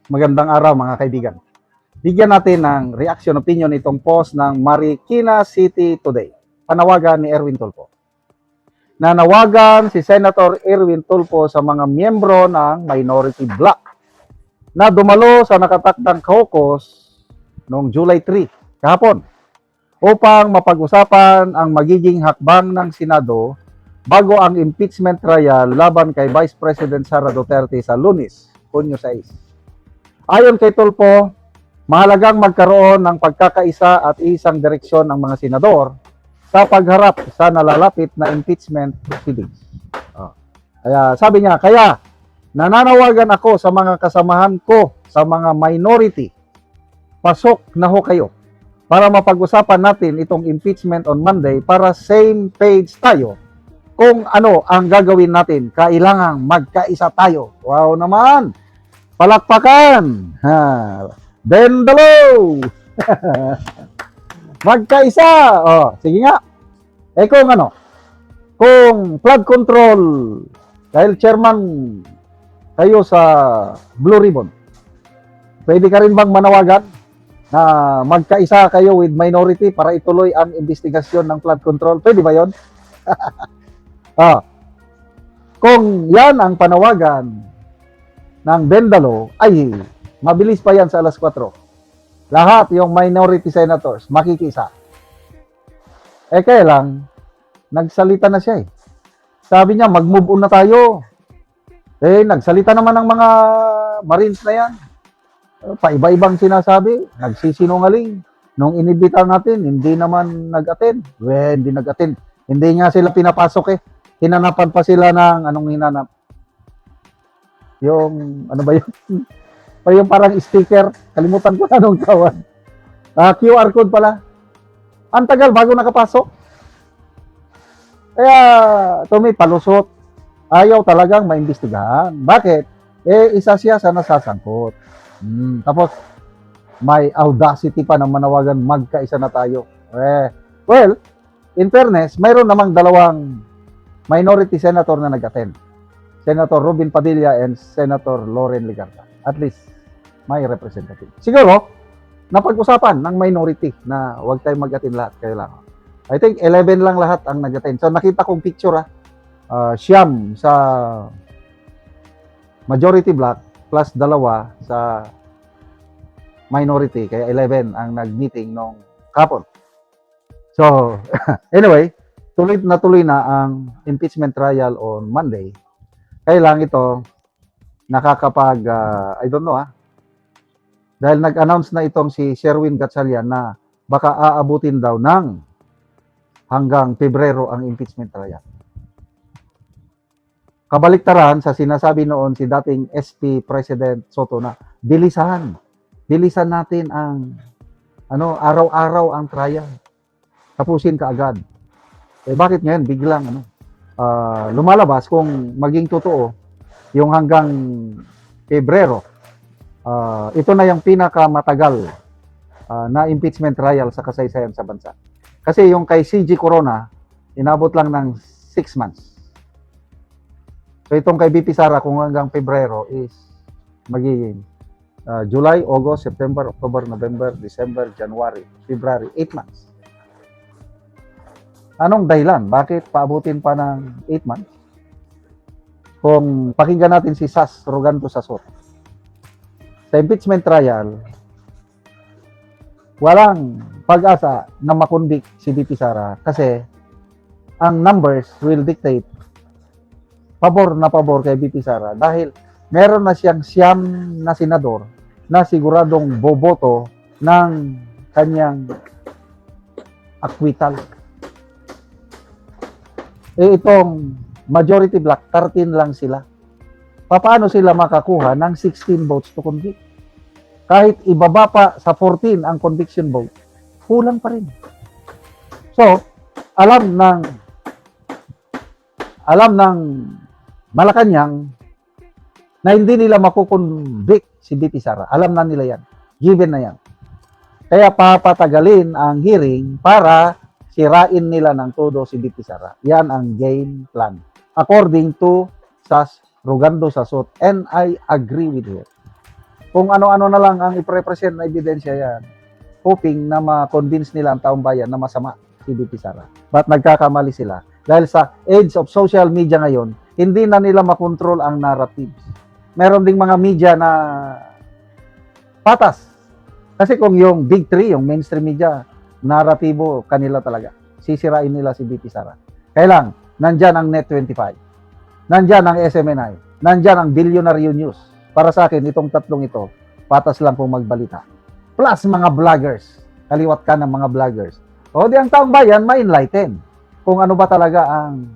Magandang araw mga kaibigan. Bigyan natin ng reaction opinion itong post ng Marikina City Today. Panawagan ni Erwin Tulfo. Nanawagan si Senator Erwin Tulfo sa mga miyembro ng minority bloc na dumalo sa nakatakdang caucus noong July 3, kahapon, upang mapag-usapan ang magiging hakbang ng Senado bago ang impeachment trial laban kay Vice President Sara Duterte sa Lunes, Hunyo 6. Ayon kay Tulfo, mahalagang magkaroon ng pagkakaisa at isang direksyon ng mga senador sa pagharap sa nalalapit na impeachment proceedings. Kaya sabi niya, kaya nananawagan ako sa mga kasamahan ko sa mga minority, pasok na ho kayo para mapag-usapan natin itong impeachment on Monday para same page tayo kung ano ang gagawin natin. Kailangang magkaisa tayo. Wow naman! Palakpakan! Ha. Bendalo! Magkaisa! Oh, sige nga. Kung ano, kung flood control, dahil chairman kayo sa Blue Ribbon, pwede ka rin bang manawagan na magkaisa kayo with minority para ituloy ang investigasyon ng flood control? Pwede ba yun? Kung yan ang panawagan ng Bendalo, ay mabilis pa yan sa alas 4. Lahat yung minority senators makikisa. Kaya lang, nagsalita na siya . Sabi niya, mag-move on na tayo. Nagsalita naman ng mga Marines na yan. Paiba-ibang sinasabi, nagsisinungaling. Nung inibita natin, hindi naman nag-attend. Hindi nag-attend. Hindi nga sila pinapasok . Hinanapan pa sila ng, anong hinanap? Yung, ano ba yun? Yung parang sticker. Kalimutan ko anong tawag. QR code pala. Ang tagal bago nakapasok. Kaya, may palusot. Ayaw talagang maimbestigahan. Bakit? Isa siya sa nasasangkot. Tapos, may audacity pa na manawagan, magkaisa na tayo. Well, in fairness, mayroon namang dalawang minority senator na nag-attend. Senator Robin Padilla and Senator Loren Legarda. At least, may representative. Siguro, napag-usapan ng minority na huwag tayong mag-attend lahat. Kailangan. I think 11 lang lahat ang nag-attend. So, nakita kong picture siyam sa majority block plus dalawa sa minority. Kaya 11 ang nag-meeting nung kapon. So, anyway, tuloy na ang impeachment trial on Monday. Kaya lang ito, nakakapag, I don't know dahil nag-announce na itong si Sherwin Gatchalian na baka aabutin daw ng hanggang Pebrero ang impeachment trial. Kabaliktaran sa sinasabi noon si dating SP President Soto na bilisan natin ang araw-araw ang trial. Tapusin kaagad. Bakit ngayon biglang lumalabas kung maging totoo yung hanggang Pebrero, ito na yung pinakamatagal na impeachment trial sa kasaysayan sa bansa. Kasi yung kay CG Corona, inabot lang ng 6 months. So itong kay BP Sara kung hanggang Pebrero is magiging July, August, September, October, November, December, January, February, 8 months. Anong dahilan? Bakit paabutin pa ng 8 months? Kung pakinggan natin si Sas Roganto Sasot. Sa impeachment trial, walang pag-asa na makonvict si BP Sara kasi ang numbers will dictate pabor kay BP Sara dahil meron na siyang 9 na senador na siguradong boboto ng kanyang acquittal. Itong majority block, 13 lang sila. Paano sila makakuha ng 16 votes to convict? Kahit ibaba pa sa 14 ang conviction vote, kulang pa rin. So, alam ng Malacanang na hindi nila makukonvict si BP Sara. Alam na nila yan. Given na yan. Kaya papatagalin ang hearing para sirain nila ng todo si BP Sara. Yan ang game plan. According to Sas Rogando Sasot, and I agree with her. Kung ano-ano na lang ang i-present na ebidensya yan, hoping na ma-convince nila ang taong bayan na masama si VP Sara. But nagkakamali sila. Dahil sa age of social media ngayon, hindi na nila makontrol ang narratives. Meron ding mga media na patas. Kasi kung yung big three, yung mainstream media, naratibo kanila talaga. Sisirain nila si VP Sara. Kailang, nandyan ang Net25. Nandyan ang SMNI. Nandyan ang Billionaire News. Para sa akin, itong tatlong ito, patas lang kung magbalita. Plus mga vloggers. Kaliwat ka ng mga vloggers. O di ang taong bayan, ma-enlighten. Kung ano ba talaga ang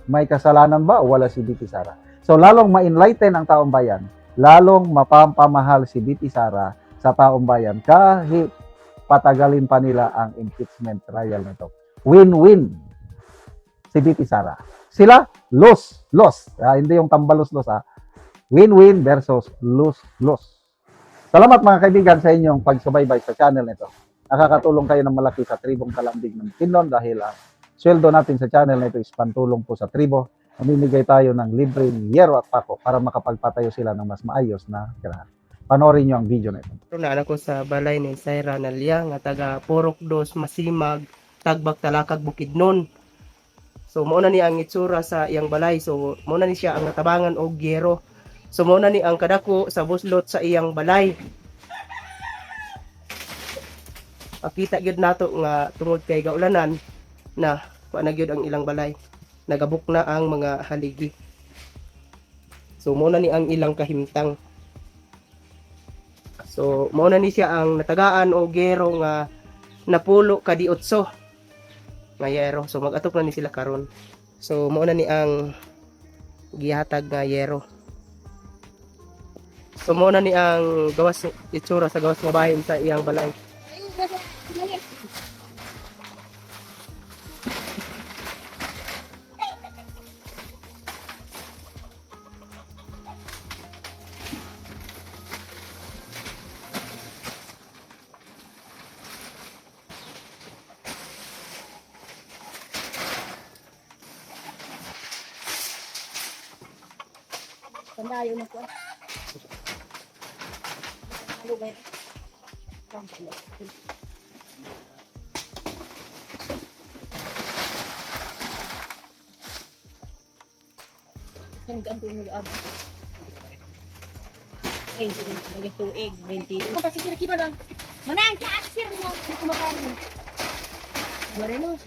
may kasalanan ba o wala si VP Sara. So lalong ma-enlighten ang taong bayan, lalong mapapamahal si VP Sara sa taong bayan kahit patagalin pa nila ang impeachment trial nito. Win-win si VP Sara. Sila, lose. Hindi yung tambalos-los Win-win versus lose-lose. Salamat mga kaibigan sa inyong pagsubaybay sa channel nito. Nakakatulong kayo ng malaki sa tribong Kalambig ng Kinon dahil ang sweldo natin sa channel nito is pantulong po sa tribo. Mamimigay tayo ng libreng yero at pako para makapagpatayo sila ng mas maayos na tirahan. Panoorin nyo ang video na ito. Naan ako sa balay ni Saira Nalia nga taga Purok Dos Masimag Tagbag Talakag Bukidnon. So mao na ni ang itsura sa iyang balay. So mao na ni siya ang natabangan og gyero. So mao na ni ang kadako sa buslot sa iyang balay. Akita gyud nato nga tungod kay gaulanan na kuan na gyud ang ilang balay. Nagabuk na ang mga haligi. So mao na ni ang ilang kahimtang. So mao na ni siya ang natagaan o gero nga napulo kadi 8 nga yero. So mag-atok na ni sila karon. So mao na ni ang gihatag nga yero. So mao na ni ang gawas itsura sa gawas nga bahin sa iyang balay. Pandayo na ko. Ano ba? Hanggang po mag-ab. Eh, nag-tuig, 20. Kung kasi kira-kira lang. Manang, ka-aksir mo. Hindi kumakain. Wala no.